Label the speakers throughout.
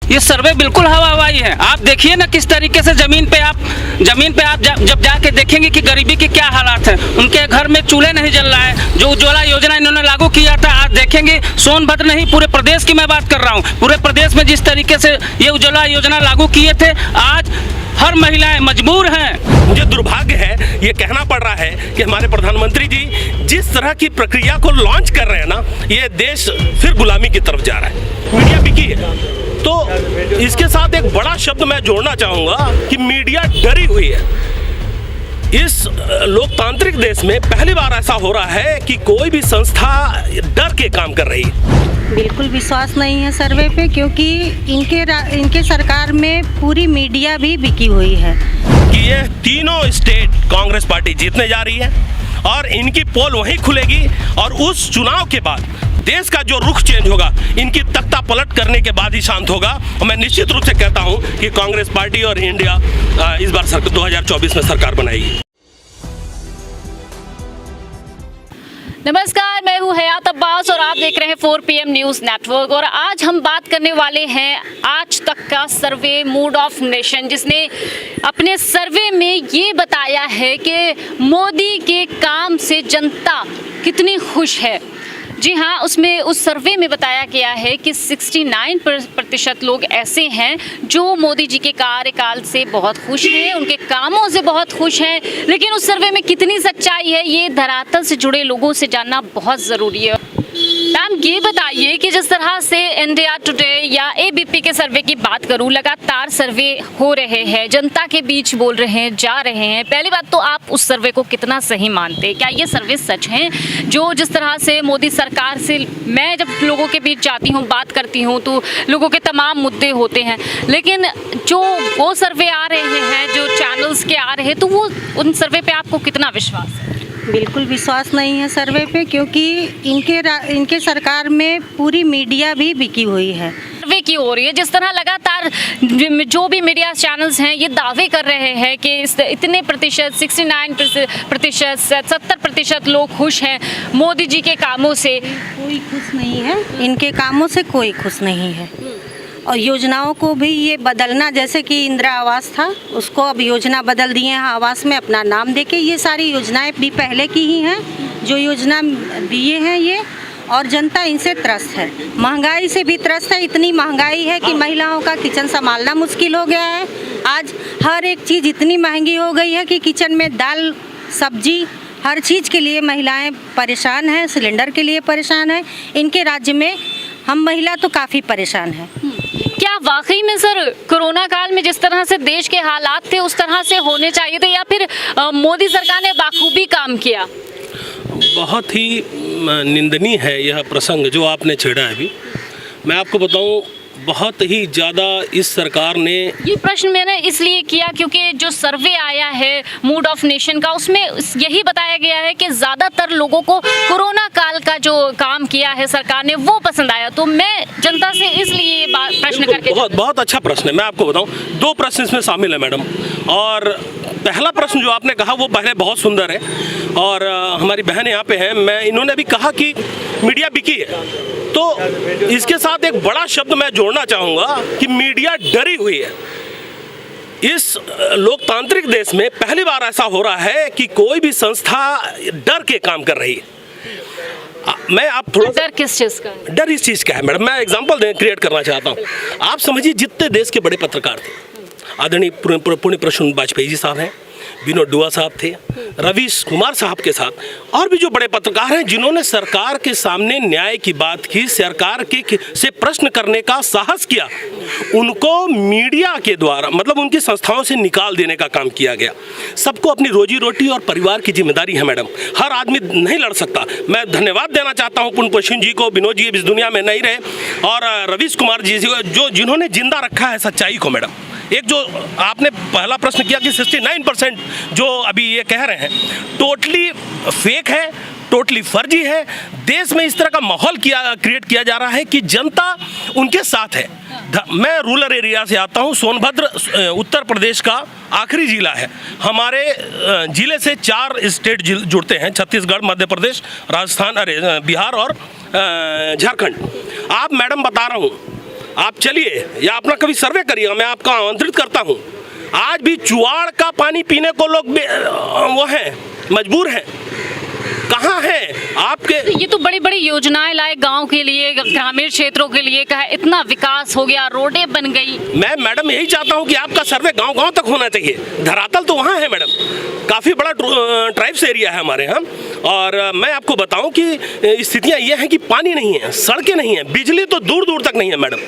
Speaker 1: ये सर्वे बिल्कुल हवा हवाई है। आप देखिए ना किस तरीके से जमीन पे आप जब जाके देखेंगे कि गरीबी के क्या हालात हैं। उनके घर में चूल्हे नहीं जल रहा है। जो उज्ज्वला योजना इन्होंने लागू किया था, आज देखेंगे सोनभद्र नहीं पूरे प्रदेश की मैं बात कर रहा हूँ, पूरे प्रदेश में जिस तरीके से ये उज्ज्वला योजना लागू किए थे, आज हर महिलाएं मजबूर हैं।
Speaker 2: मुझे दुर्भाग्य है ये कहना पड़ रहा है कि हमारे प्रधानमंत्री जी जिस तरह की प्रक्रिया को लॉन्च कर रहे हैं ना, ये देश फिर गुलामी की तरफ जा रहा है। मीडिया बिकी है। तो इसके साथ एक बड़ा शब्द मैं जोड़ना चाहूंगा कि मीडिया डरी हुई है। इस लोकतांत्रिक देश में पहली बार ऐसा हो रहा है कि कोई भी संस्था डर के काम कर रही है।
Speaker 3: बिल्कुल विश्वास नहीं है सर्वे पे, क्योंकि इनके सरकार में पूरी मीडिया भी बिकी हुई है
Speaker 2: कि ये तीनों स्टेट कांग्रेस पार्टी जीतने जा रही है और इनकी पोल वहीं खुलेगी और उस चुनाव के बाद देश का जो रुख चेंज होगा, इनकी तख्ता पलट करने के बाद ही शांत होगा। और मैं निश्चित रूप से कहता हूं कि कांग्रेस पार्टी और इंडिया इस बार 2024 में सरकार बनाएगी।
Speaker 4: नमस्कार, मैं हूं हयात अब्बास और आप देख रहे हैं 4 PM न्यूज़ नेटवर्क। और आज हम बात करने वाले हैं आज तक का सर्वे मूड ऑफ नेशन, जिसने अपने सर्वे में ये बताया है कि मोदी के काम से जनता कितनी खुश है। जी हाँ, उसमें उस सर्वे में बताया गया है कि 69% लोग ऐसे हैं जो मोदी जी के कार्यकाल से बहुत खुश हैं, उनके कामों से बहुत खुश हैं। लेकिन उस सर्वे में कितनी सच्चाई है, ये धरातल से जुड़े लोगों से जानना बहुत ज़रूरी है। मैम, ये बताइए कि जिस तरह से इंडिया टुडे या ABP के सर्वे की बात करूं, लगातार सर्वे हो रहे हैं, जनता के बीच बोल रहे हैं, जा रहे हैं। पहली बात तो आप उस सर्वे को कितना सही मानते हैं? क्या ये सर्वे सच हैं? जो जिस तरह से मोदी सरकार से मैं जब लोगों के बीच जाती हूँ, बात करती हूँ, तो लोगों के तमाम मुद्दे होते हैं, लेकिन जो वो सर्वे आ रहे हैं, जो चैनल्स के आ रहे हैं, तो वो उन सर्वे पे आपको कितना विश्वास है?
Speaker 3: बिल्कुल विश्वास नहीं है सर्वे पे, क्योंकि इनके सरकार में पूरी मीडिया भी बिकी हुई है।
Speaker 4: सर्वे की हो रही है, जिस तरह लगातार जो भी मीडिया चैनल्स हैं ये दावे कर रहे हैं कि इतने प्रतिशत 69%, 70% लोग खुश हैं मोदी जी के कामों से।
Speaker 3: कोई खुश नहीं है, इनके कामों से कोई खुश नहीं है। और योजनाओं को भी ये बदलना, जैसे कि इंदिरा आवास था, उसको अब योजना बदल दिए हैं आवास में अपना नाम देके। ये सारी योजनाएं भी पहले की ही हैं जो योजना दिए हैं ये, और जनता इनसे त्रस्त है। महंगाई से भी त्रस्त है। इतनी महंगाई है कि महिलाओं का किचन संभालना मुश्किल हो गया है। आज हर एक चीज़ इतनी महंगी हो गई है कि किचन में दाल, सब्जी, हर चीज़ के लिए महिलाएं परेशान हैं, सिलेंडर के लिए परेशान हैं। इनके राज्य में हम महिला तो काफ़ी परेशान हैं।
Speaker 4: क्या वाकई में सर कोरोना काल में जिस तरह से देश के हालात थे उस तरह से होने चाहिए थे, या फिर मोदी सरकार ने बाखूबी काम किया?
Speaker 2: बहुत ही निंदनीय है यह प्रसंग जो आपने छेड़ा है। अभी मैं आपको बताऊं, बहुत ही ज़्यादा इस सरकार ने,
Speaker 4: ये प्रश्न मैंने इसलिए किया क्योंकि जो सर्वे आया है मूड ऑफ नेशन का, उसमें यही बताया गया है कि ज़्यादातर लोगों को कोरोना काल का जो काम किया है सरकार ने वो पसंद आया। तो मैं जनता से इसलिए ये प्रश्न करके,
Speaker 2: बहुत अच्छा प्रश्न है। मैं आपको बताऊं, 2 प्रश्न इसमें शामिल है मैडम। और पहला प्रश्न जो आपने कहा वो पहले बहुत सुंदर है, और हमारी बहन यहाँ पे हैं, इन्होंने भी कहा कि मीडिया बिकी है। तो इसके साथ एक बड़ा शब्द मैं जोड़ना चाहूँगा कि मीडिया डरी हुई है। इस लोकतांत्रिक देश में पहली बार ऐसा हो रहा है कि कोई भी संस्था डर के काम कर रही है। मैं आप थोड़ा,
Speaker 4: डर किस चीज़ का?
Speaker 2: डर इस चीज़ का है मैडम, मैं एग्जांपल क्रिएट करना चाहता हूँ। आप समझिए, जितने देश के बड़े पत्रकार थे, आदरणीय पुण्य प्रसून वाजपेयी जी साहब हैं, विनोद दुआ साहब थे, रवीश कुमार साहब के साथ और भी जो बड़े पत्रकार हैं जिन्होंने सरकार के सामने न्याय की बात की, सरकार के से प्रश्न करने का साहस किया, उनको मीडिया के द्वारा, मतलब उनकी संस्थाओं से निकाल देने का काम किया गया। सबको अपनी रोजी रोटी और परिवार की जिम्मेदारी है मैडम, हर आदमी नहीं लड़ सकता। मैं धन्यवाद देना चाहता हूँ पुण्य प्रसून जी को, विनोद जी इस दुनिया में नहीं रहे, और रवीश कुमार जी जो जिन्होंने जिंदा रखा है सच्चाई को मैडम। एक जो आपने पहला प्रश्न किया कि 69% जो अभी ये कह रहे हैं टोटली फेक है, टोटली फर्जी है। देश में इस तरह का माहौल क्रिएट किया जा रहा है कि जनता उनके साथ है। मैं रूरल एरिया से आता हूँ, सोनभद्र उत्तर प्रदेश का आखिरी जिला है। हमारे जिले से 4 स्टेट जुड़ते हैं, छत्तीसगढ़, मध्य प्रदेश, राजस्थान, बिहार और झारखंड। आप मैडम बता रहा हूँ आप चलिए या अपना कभी सर्वे करिएगा, मैं आपको आमंत्रित करता हूँ। आज भी चुआड़ का पानी पीने को लोग वो हैं, मजबूर हैं। कहाँ है आपके?
Speaker 4: ये तो बड़ी बड़ी योजनाएं लाए गांव के लिए, ग्रामीण क्षेत्रों के लिए, कहा इतना विकास हो गया, रोडें बन गई।
Speaker 2: मैं मैडम यही चाहता हूँ कि आपका सर्वे गांव-गांव तक होना चाहिए। धरातल तो वहाँ है मैडम, काफ़ी बड़ा ट्राइब्स एरिया है हमारे यहाँ। और मैं आपको बताऊँ कि स्थितियाँ ये हैं कि पानी नहीं है, सड़कें नहीं हैं, बिजली तो दूर दूर तक नहीं है मैडम।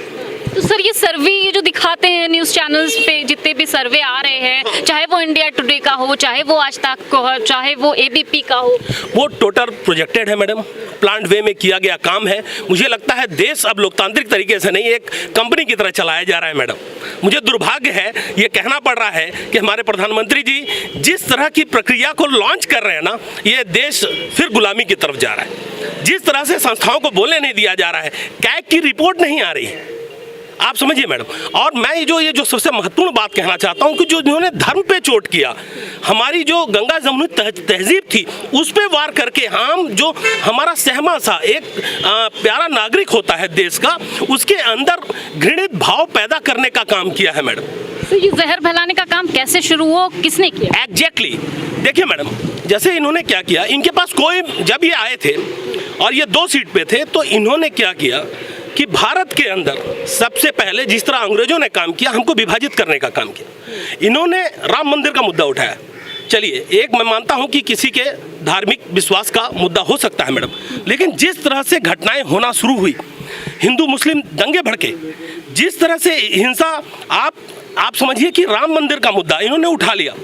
Speaker 4: तो सर ये सर्वे ये जो दिखाते हैं न्यूज़ चैनल्स पे, जितने भी सर्वे आ रहे हैं, चाहे वो इंडिया टुडे का हो, चाहे वो आज तक का हो, चाहे वो एबीपी का हो,
Speaker 2: वो टोटल प्रोजेक्टेड है मैडम, प्लान्ड वे में किया गया काम है। मुझे लगता है देश अब लोकतांत्रिक तरीके से नहीं, एक कंपनी की तरह चलाया जा रहा है मैडम। मुझे दुर्भाग्य है ये कहना पड़ रहा है कि हमारे प्रधानमंत्री जी जिस तरह की प्रक्रिया को लॉन्च कर रहे हैं ना, ये देश फिर गुलामी की तरफ जा रहा है। जिस तरह से संस्थाओं को बोलने नहीं दिया जा रहा है, कैग की रिपोर्ट नहीं आ रही है, आप समझिए मैडम। और मैं ये जो सबसे महत्वपूर्ण बात कहना चाहता हूं कि जो इन्होंने धर्म पे चोट किया, हमारी जो गंगा जमुनी तहजीब थी उस पे वार करके हम जो हमारा सहमा सा एक प्यारा नागरिक होता है देश का, उसके अंदर घृणित भाव पैदा करने का काम किया है मैडम।
Speaker 4: तो ये जहर फैलाने का काम कैसे शुरू हो, किसने किया?
Speaker 2: एग्जैक्टली देखिए मैडम, जैसे इन्होंने क्या किया, इनके पास कोई, जब ये आए थे और ये 2 सीट पे थे, तो इन्होंने क्या किया कि भारत के अंदर सबसे पहले जिस तरह अंग्रेजों ने काम किया, हमको विभाजित करने का काम किया। इन्होंने राम मंदिर का मुद्दा उठाया। चलिए, एक मैं मानता हूं कि किसी के धार्मिक विश्वास का मुद्दा हो सकता है मैडम, लेकिन जिस तरह से घटनाएं होना शुरू हुई, हिंदू मुस्लिम दंगे भड़के, जिस तरह से हिंसा, आप समझिए कि राम मंदिर का मुद्दा इन्होंने उठा लिया।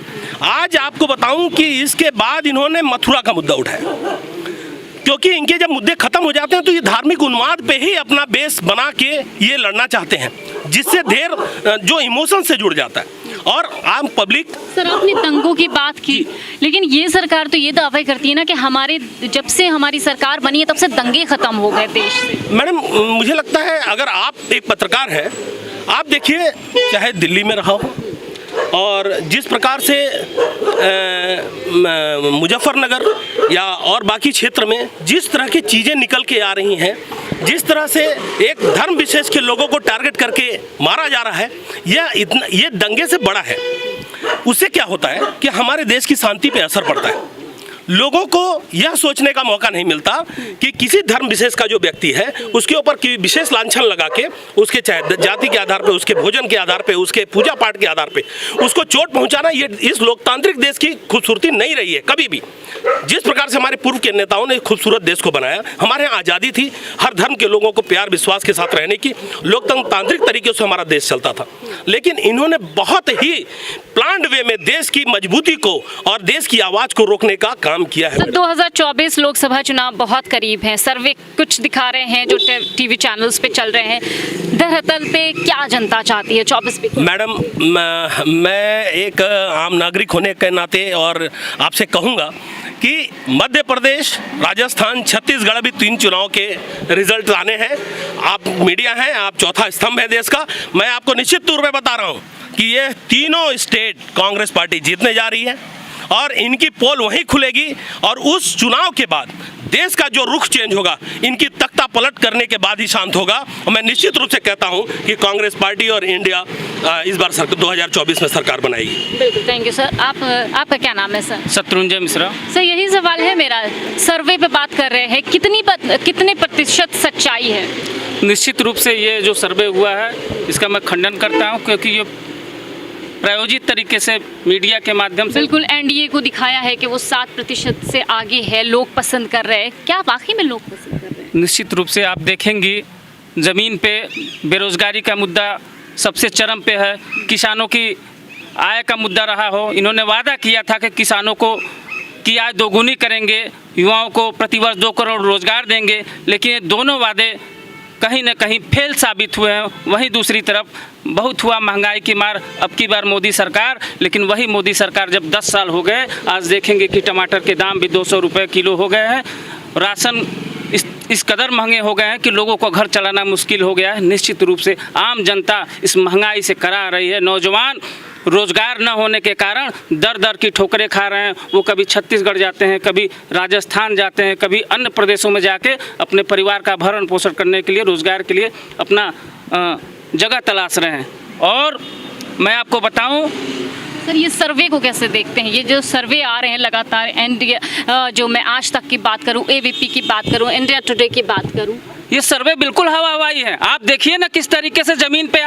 Speaker 2: आज आपको बताऊं कि इसके बाद इन्होंने मथुरा का मुद्दा उठाया, क्योंकि इनके जब मुद्दे खत्म हो जाते हैं तो ये धार्मिक उन्माद पे ही अपना बेस बना के ये लड़ना चाहते हैं, जिससे ढेर जो इमोशन से जुड़ जाता है और आम पब्लिक।
Speaker 4: सर आपने दंगों की बात की, लेकिन ये सरकार तो ये दावा करती है ना कि हमारे जब से हमारी सरकार बनी है तब से दंगे खत्म हो गए देश से। मैडम
Speaker 2: मुझे लगता है अगर आप एक पत्रकार हैं, आप देखिए चाहे दिल्ली में रहा हो और जिस प्रकार से मुजफ्फरनगर या और बाकी क्षेत्र में जिस तरह की चीज़ें निकल के आ रही हैं, जिस तरह से एक धर्म विशेष के लोगों को टारगेट करके मारा जा रहा है, ये दंगे से बड़ा है। उससे क्या होता है कि हमारे देश की शांति पे असर पड़ता है। लोगों को यह सोचने का मौका नहीं मिलता कि किसी धर्म विशेष का जो व्यक्ति है उसके ऊपर की विशेष लांछन लगा के, उसके चाहे जाति के आधार पे, उसके भोजन के आधार पे, उसके पूजा पाठ के आधार पे उसको चोट पहुंचाना, ये इस लोकतांत्रिक देश की खूबसूरती नहीं रही है कभी भी। जिस प्रकार से हमारे पूर्व के नेताओं ने खूबसूरत देश को बनाया, हमारे यहाँ आज़ादी थी, हर धर्म के लोगों को प्यार विश्वास के साथ रहने की, लोकतांत्रिक तरीके से हमारा देश चलता था। लेकिन इन्होंने बहुत ही प्लान्ड वे में देश की मजबूती को और देश की आवाज को रोकने का काम किया है।
Speaker 4: 2024 लोकसभा चुनाव बहुत करीब हैं, सर्वे कुछ दिखा रहे हैं जो टीवी चैनल्स पे चल रहे हैं, दरअसल पे क्या जनता चाहती है 24 पे?
Speaker 2: मैडम मैं एक आम नागरिक होने के नाते और आपसे कहूँगा कि मध्य प्रदेश, राजस्थान, छत्तीसगढ़ भी 3 चुनाव के रिजल्ट आने हैं। आप मीडिया हैं, आप चौथा स्तंभ है देश का। मैं आपको निश्चित तौर पे बता रहा हूँ कि ये तीनों स्टेट कांग्रेस पार्टी जीतने जा रही है और इनकी पोल वहीं खुलेगी और उस चुनाव के बाद देश का जो रुख चेंज होगा, इनकी तख्ता पलट करने के बाद ही शांत होगा। और मैं निश्चित रूप से कहता हूं कि कांग्रेस पार्टी और इंडिया इस बार 2024 में सरकार बनाएगी।
Speaker 4: बिल्कुल, थैंक यू सर। आपका क्या नाम है सर?
Speaker 1: शत्रुंजय मिश्रा।
Speaker 4: सर यही सवाल है मेरा, सर्वे पे बात कर रहे हैं, कितने प्रतिशत सच्चाई है?
Speaker 1: निश्चित रूप से ये जो सर्वे हुआ है इसका मैं खंडन करता हूँ, क्योंकि ये प्रायोजित तरीके से मीडिया के माध्यम से
Speaker 4: बिल्कुल एनडीए को दिखाया है कि वो 7% से आगे है, लोग पसंद कर रहे हैं। क्या वाकई में लोग पसंद कर रहे हैं?
Speaker 1: निश्चित रूप से आप देखेंगी ज़मीन पे बेरोजगारी का मुद्दा सबसे चरम पे है, किसानों की आय का मुद्दा रहा हो। इन्होंने वादा किया था कि किसानों को की आय दोगुनी करेंगे, युवाओं को प्रतिवर्ष 2 करोड़ रोजगार देंगे, लेकिन ये दोनों वादे कहीं न कहीं फेल साबित हुए हैं। वहीं दूसरी तरफ बहुत हुआ महंगाई की मार अब की बार मोदी सरकार, लेकिन वही मोदी सरकार जब 10 साल हो गए, आज देखेंगे कि टमाटर के दाम भी 200 रुपये किलो हो गए हैं, राशन इस कदर महंगे हो गए हैं कि लोगों को घर चलाना मुश्किल हो गया है। निश्चित रूप से आम जनता इस महंगाई से करा रही है। नौजवान रोजगार न होने के कारण दर दर की ठोकरें खा रहे हैं। वो कभी छत्तीसगढ़ जाते हैं, कभी राजस्थान जाते हैं, कभी अन्य प्रदेशों में जाके अपने परिवार का भरण पोषण करने के लिए, रोजगार के लिए अपना जगह तलाश रहे हैं। और मैं आपको बताऊं,
Speaker 4: सर ये सर्वे को कैसे देखते हैं? ये जो सर्वे आ रहे हैं लगातार, इंडिया जो मैं आज तक की बात करूं, एबीपी की बात करूं, इंडिया टुडे की बात करूं,
Speaker 1: ये सर्वे बिल्कुल हवा हवाई है। आप देखिए ना किस तरीके से जमीन पे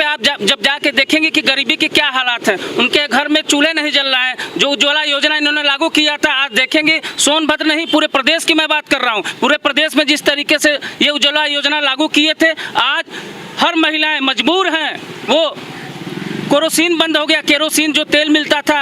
Speaker 1: आप जब जाके देखेंगे कि गरीबी के क्या हालात हैं। उनके घर में चूल्हे नहीं जल रहा है। जो उज्ज्वला योजना इन्होंने लागू किया था, आज देखेंगे सोनभद्र नहीं पूरे प्रदेश की मैं बात कर रहा हूँ, पूरे प्रदेश में जिस तरीके से ये उज्ज्वला योजना लागू किए थे, आज हर महिलाएं मजबूर हैं। वो केरोसिन बंद हो गया, केरोसिन जो तेल मिलता था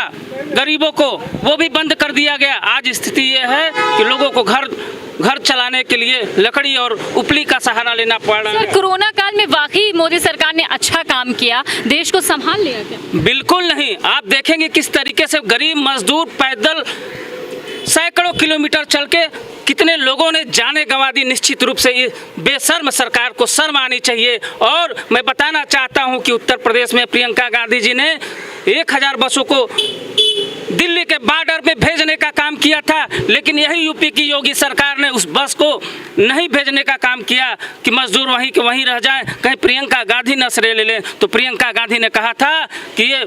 Speaker 1: गरीबों को वो भी बंद कर दिया गया। आज स्थिति ये है कि लोगों को घर चलाने के लिए लकड़ी और उपली का सहारा लेना पड़ रहा है।
Speaker 4: सर कोरोना काल में वाकई मोदी सरकार ने अच्छा काम किया, देश को संभाल लिया क्या?
Speaker 1: बिल्कुल नहीं। आप देखेंगे किस तरीके से गरीब मजदूर पैदल सैकड़ों किलोमीटर चल के कितने लोगों ने जाने गंवा दी। निश्चित रूप से ये बेशर्म सरकार को शर्म आनी चाहिए। और मैं बताना चाहता हूं कि उत्तर प्रदेश में प्रियंका गांधी जी ने 1000 बसों को दिल्ली के बॉर्डर में भेजने का काम किया था, लेकिन यही यूपी की योगी सरकार ने उस बस को नहीं भेजने का काम किया कि मजदूर वहीं के वहीं रह जाएं, कहीं प्रियंका गांधी न श्रेय ले लें। तो प्रियंका गांधी ने कहा था कि ये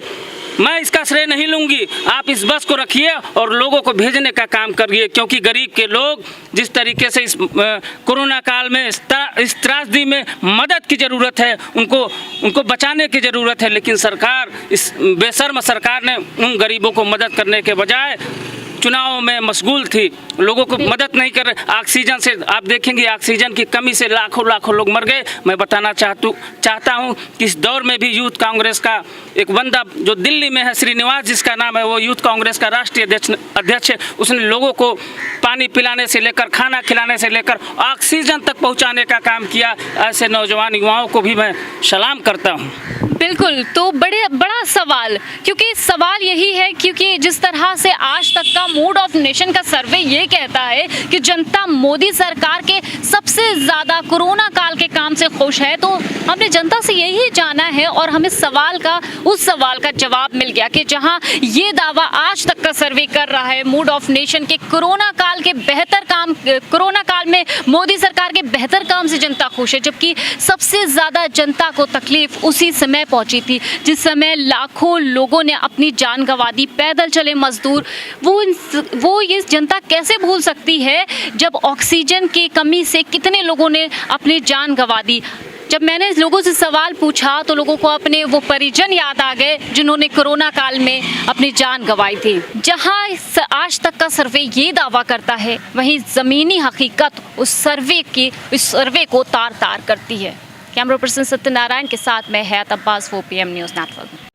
Speaker 1: मैं इसका श्रेय नहीं लूंगी, आप इस बस को रखिए और लोगों को भेजने का काम करिए, क्योंकि गरीब के लोग जिस तरीके से इस कोरोना काल में इस त्रासदी में मदद की ज़रूरत है, उनको बचाने की ज़रूरत है। लेकिन सरकार, इस बेशर्म सरकार ने उन गरीबों को मदद करने के बजाय चुनाव में मशगूल थी, लोगों को मदद नहीं कर रहे। ऑक्सीजन से आप देखेंगे, ऑक्सीजन की कमी से लाखों लोग मर गए। मैं बताना चाहता हूँ कि इस दौर में भी यूथ कांग्रेस का एक बंदा जो दिल्ली में है, श्रीनिवास जिसका नाम है, वो यूथ कांग्रेस का राष्ट्रीय अध्यक्ष है। उसने लोगों को पानी पिलाने से लेकर खाना खिलाने से लेकर ऑक्सीजन तक पहुँचाने का काम किया। ऐसे नौजवान युवाओं को भी मैं सलाम करता हूँ।
Speaker 4: बिल्कुल, तो बड़ा सवाल, क्योंकि सवाल यही है, क्योंकि जिस तरह से आज तक का मूड ऑफ नेशन का सर्वे ये कहता है कि जनता मोदी सरकार के सबसे ज़्यादा कोरोना काल के काम से खुश है, तो हमने जनता से यही जाना है और हमें उस सवाल का जवाब मिल गया कि जहां ये दावा आज तक का सर्वे कर रहा है मूड ऑफ नेशन के कोरोना काल में मोदी सरकार के बेहतर काम से जनता खुश है, जबकि सबसे ज़्यादा जनता को तकलीफ उसी समय पहुंची थी जिस समय लाखों लोगों ने अपनी जान गंवा दी, पैदल चले मजदूर। वो ये जनता कैसे भूल सकती है जब ऑक्सीजन की कमी से कितने लोगों ने अपनी जान गंवा दी। जब मैंने लोगों से सवाल पूछा तो लोगों को अपने वो परिजन याद आ गए जिन्होंने कोरोना काल में अपनी जान गंवाई थी। जहां आज तक का सर्वे ये दावा करता है, वहीं ज़मीनी हकीकत उस सर्वे को तार तार करती है। कैमरा पर्सन सत्यनारायण के साथ मैं हयात अब्बास, 4PM न्यूज़ नेटवर्क।